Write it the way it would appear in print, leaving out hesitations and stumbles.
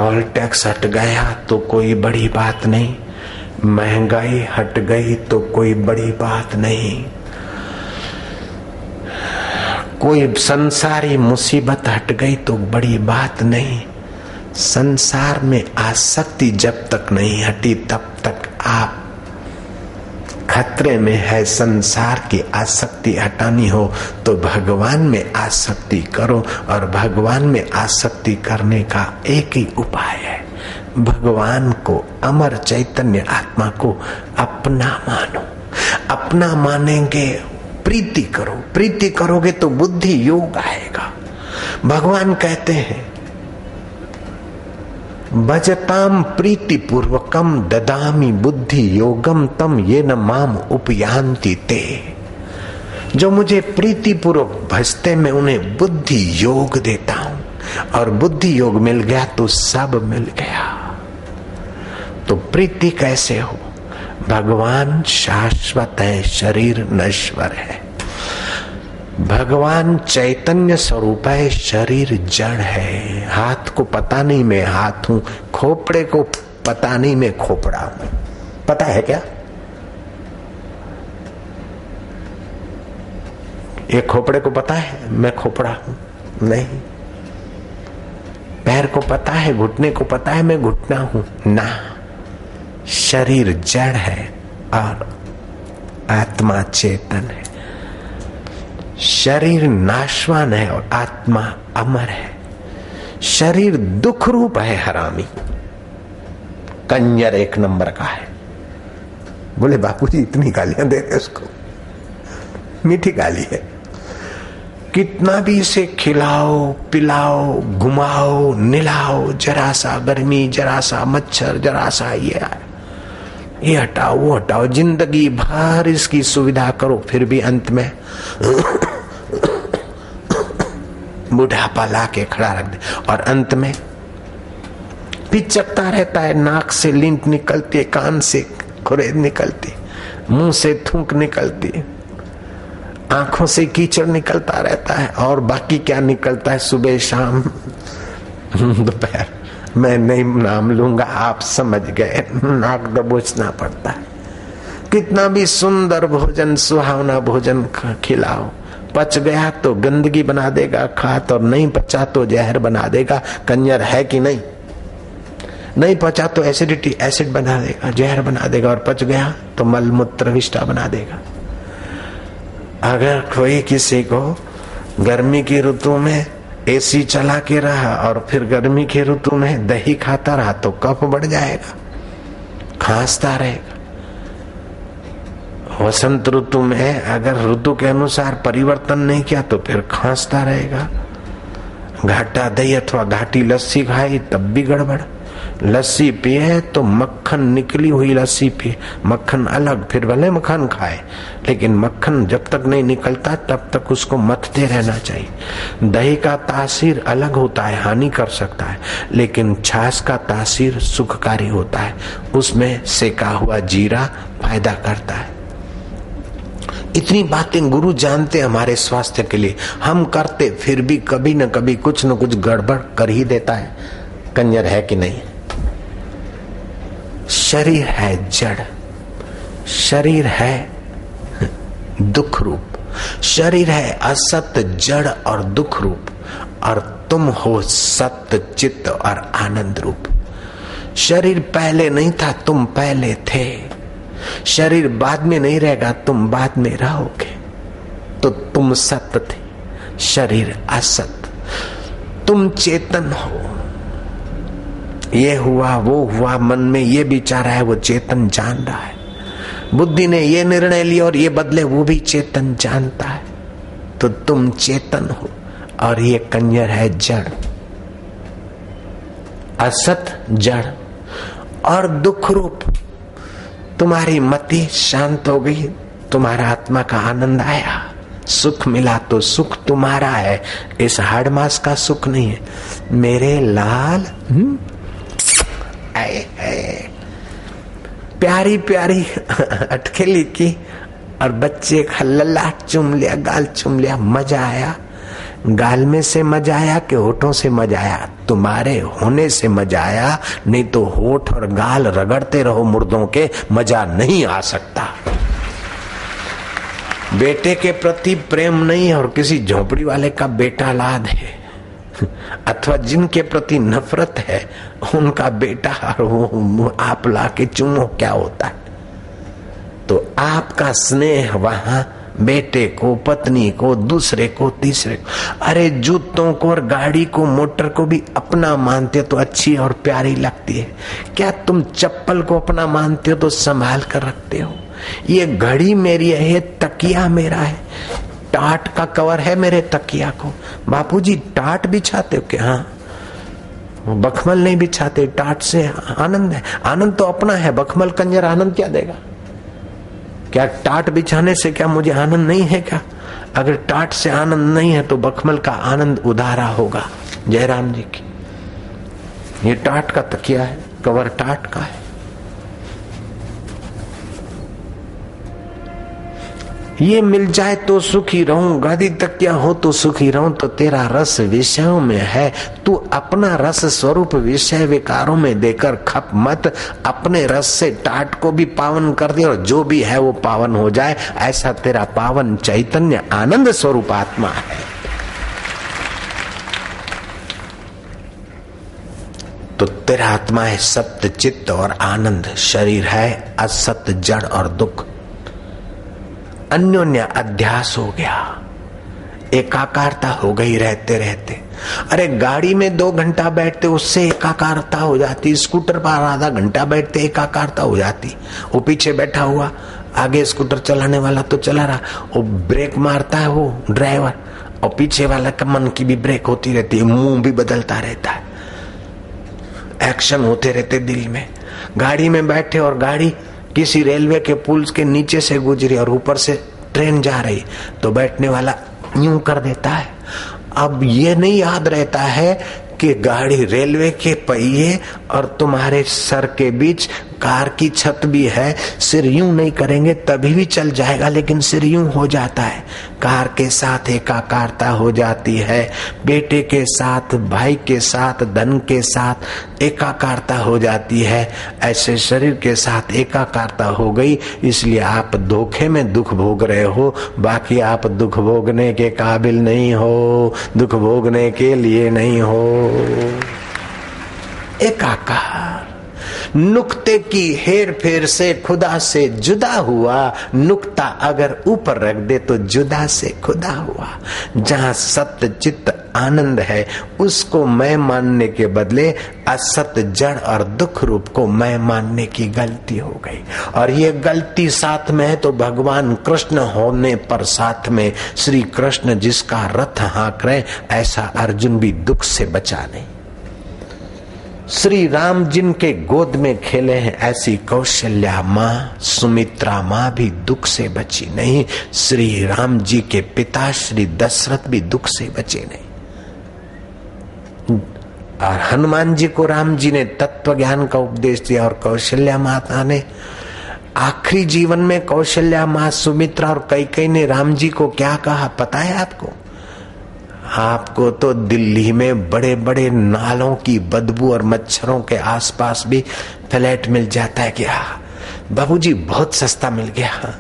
Toll tax हट गया तो कोई बड़ी बात नहीं, महंगाई हट गई तो कोई बड़ी बात नहीं, कोई संसारी मुसीबत हट गई तो बड़ी बात नहीं। संसार में आसक्ति जब तक नहीं हटी तब तक आप खतरे में है। संसार की आसक्ति हटानी हो तो भगवान में आसक्ति करो, और भगवान में आसक्ति करने का एक ही उपाय है, भगवान को, अमर चैतन्य आत्मा को अपना मानो। अपना मानेंगे, प्रीति करो, प्रीति करोगे तो बुद्धि योग आएगा। भगवान कहते हैं भजताम प्रीति पूर्वकम ददामी बुद्धि योगम तम ये न माम उपयांति ते। जो मुझे प्रीति पूर्वक भजते मैं उन्हें बुद्धि योग देता हूं, और बुद्धि योग मिल गया तो सब मिल गया। तो प्रीति कैसे हो? भगवान शाश्वत है, शरीर नश्वर है। भगवान चैतन्य स्वरूप है, शरीर जड़ है। हाथ को पता नहीं मैं हाथ हूं, खोपड़े को पता नहीं मैं खोपड़ा हूं। पता है क्या? ये खोपड़े को पता है मैं खोपड़ा हूं? नहीं। पैर को पता है, घुटने को पता है मैं घुटना हूं? ना। शरीर जड़ है और आत्मा चेतन है। शरीर नाशवान है और आत्मा अमर है। शरीर दुख रूप है, हरामी कंजर एक नंबर का है। बोले बापूजी इतनी गालियां दे रहे उसको? मीठी गाली है। कितना भी इसे खिलाओ पिलाओ घुमाओ निलाओ, जरा सा गर्मी, जरा सा मच्छर, जरा सा ये हटाओ वो हटाओ, जिंदगी भर इसकी सुविधा करो, फिर भी अंत में बुढ़ापा ला के खड़ा रख दे। और अंत में पिचकता रहता है, नाक से लिंट निकलती है, कान से खुरेद निकलती, मुंह से थूक निकलती, आंखों से कीचड़ निकलता रहता है, और बाकी क्या निकलता है सुबह शाम दोपहर, मैं नहीं नाम लूंगा, आप समझ गए। नाक दबोचना पड़ता है। कितना भी सुंदर भोजन, सुहावना भोजन खिलाओ, पच गया तो गंदगी बना देगा खात, और नहीं पचा तो जहर बना देगा। कंजर है कि नहीं? नहीं पचा तो एसिडिटी, एसिड बना देगा, जहर बना देगा, और पच गया तो मल मूत्र विष्ठा बना देगा। अगर कोई किसी को गर्मी की ऋतु में एसी चला के रहा और फिर गर्मी की ऋतु में दही खाता रहा तो कफ बढ़ जाएगा, खांसता रहेगा। वसंत ऋतु में अगर ऋतु के अनुसार परिवर्तन नहीं किया तो फिर खांसता रहेगा। घाटा दही अथवा घाटी लस्सी खाई तब भी गड़बड़। लस्सी पिए तो मक्खन निकली हुई लस्सी पिए, मक्खन अलग, फिर भले मक्खन खाए, लेकिन मक्खन जब तक नहीं निकलता तब तक उसको मथते रहना चाहिए। दही का तासीर अलग होता है, हानि कर सकता है, लेकिन छाछ का तासीर सुखकारी होता है, उसमें सेका हुआ जीरा फायदा करता है। इतनी बातें गुरु जानते हमारे स्वास्थ्य के लिए, हम करते फिर भी कभी न कभी कुछ न कुछ गड़बड़ कर ही देता है। कंजर है कि नहीं? शरीर है जड़, शरीर है दुख रूप, शरीर है असत जड़ और दुख रूप, और तुम हो सत्य चित्त और आनंद रूप। शरीर पहले नहीं था, तुम पहले थे। शरीर बाद में नहीं रहेगा, तुम बाद में रहोगे। तो तुम सत्य थे, शरीर असत। तुम चेतन हो। ये हुआ वो हुआ, मन में ये विचार है, वो चेतन जान रहा है। बुद्धि ने ये निर्णय लिया और ये बदले, वो भी चेतन जानता है। तो तुम चेतन हो और ये कंजर है जड़, असत जड़ और दुख रूप। तुम्हारी मति शांत हो गई, तुम्हारा आत्मा का आनंद आया, सुख मिला तो सुख तुम्हारा है, इस हाड़ मास का सुख नहीं है। मेरे लाल आए प्यारी प्यारी अटखेली की और बच्चे का लल्ला चूम लिया, गाल चूम लिया, मजा आया। गाल में से मजा आया कि होठों से मजा आया? तुम्हारे होने से मजा आया, नहीं तो होठ और गाल रगड़ते रहो मुर्दों के, मजा नहीं आ सकता। बेटे के प्रति प्रेम नहीं है और किसी झोपड़ी वाले का बेटा लाद है, अथवा जिनके प्रति नफरत है उनका बेटा और वो आप ला के चुमो, क्या होता है? तो आपका स्नेह वहां बेटे को, पत्नी को, दूसरे को, तीसरे को, अरे जूतों को और गाड़ी को, मोटर को भी अपना मानते तो अच्छी और प्यारी लगती है। क्या तुम चप्पल को अपना मानते हो तो संभाल कर रखते हो? ये घड़ी मेरी है, तकिया मेरा है, टाट का कवर है मेरे तकिया को। बापूजी टाट बिछाते हो क्या? हाँ, बखमल नहीं बिछाते, टाट से आनंद है। आनंद तो अपना है, बखमल कंजर आनंद क्या देगा? क्या टाट बिछाने से क्या मुझे आनंद नहीं है क्या? अगर टाट से आनंद नहीं है तो बखमल का आनंद उधारा होगा। जयराम जी की ये टाट का तकिया है, कवर टाट का है। ये मिल जाए तो सुखी रहूं, गादी तकिया हो तो सुखी रहूं, तो तेरा रस विषयों में है। तू अपना रस स्वरूप विषय विकारों में देकर खप मत, अपने रस से टाट को भी पावन कर दे और जो भी है वो पावन हो जाए। ऐसा तेरा पावन चैतन्य आनंद स्वरूप आत्मा है। तो तेरा आत्मा है सत्य, चित्त और आनंद। शरीर है असत, जड़ और दुख। अन्योन्य अध्यास हो गया, एकाकारता हो गई रहते रहते। अरे गाड़ी में 2 घंटा बैठते उससे एकाकारता हो जाती, स्कूटर पर आधा घंटा बैठते एकाकारता हो जाती। वो पीछे बैठा हुआ, आगे स्कूटर चलाने वाला तो चला रहा, वो ब्रेक मारता है वो ड्राइवर, और पीछे वाला का मन की भी ब्रेक होती रहती है, मुंह भी बदलता रहता है, एक्शन होते रहते दिल में। गाड़ी में बैठे और गाड़ी किसी रेलवे के पुल के नीचे से गुजरी और ऊपर से ट्रेन जा रही, तो बैठने वाला यूं कर देता है। अब ये नहीं याद रहता है कि गाड़ी रेलवे के पहिए और तुम्हारे सर के बीच कार की छत भी है। सिर यूं नहीं करेंगे तभी भी चल जाएगा, लेकिन सिर यूं हो जाता है। कार के साथ एकाकारता हो जाती है, बेटे के साथ, भाई के साथ, धन के साथ एकाकारता हो जाती है। ऐसे शरीर के साथ एकाकारता हो गई, इसलिए आप धोखे में दुख भोग रहे हो। बाकी आप दुख भोगने के काबिल नहीं हो, दुख भोगने के लिए नहीं हो। एकाकार नुक्ते की हेर फेर से खुदा से जुदा हुआ, नुक्ता अगर ऊपर रख दे तो जुदा से खुदा हुआ। जहां सत्य चित्त आनंद है उसको मैं मानने के बदले असत, जड़ और दुख रूप को मैं मानने की गलती हो गई। और ये गलती साथ में है तो भगवान कृष्ण होने पर साथ में श्री कृष्ण जिसका रथ हाँक रहे, ऐसा अर्जुन भी दुख से बचा नहीं। श्री राम जिनके गोद में खेले हैं, ऐसी कौशल्या माँ, सुमित्रा माँ भी दुख से बची नहीं। श्री राम जी के पिता श्री दशरथ भी दुख से बचे नहीं। और हनुमान जी को राम जी ने तत्व ज्ञान का उपदेश दिया और कौशल्या माता ने आखिरी जीवन में कौशल्या माँ, सुमित्रा और कैकेयी ने राम जी को क्या कहा पता है आपको? आपको तो दिल्ली में बड़े बड़े नालों की बदबू और मच्छरों के आसपास भी फ्लैट मिल जाता है क्या? बाबूजी बहुत सस्ता मिल गया।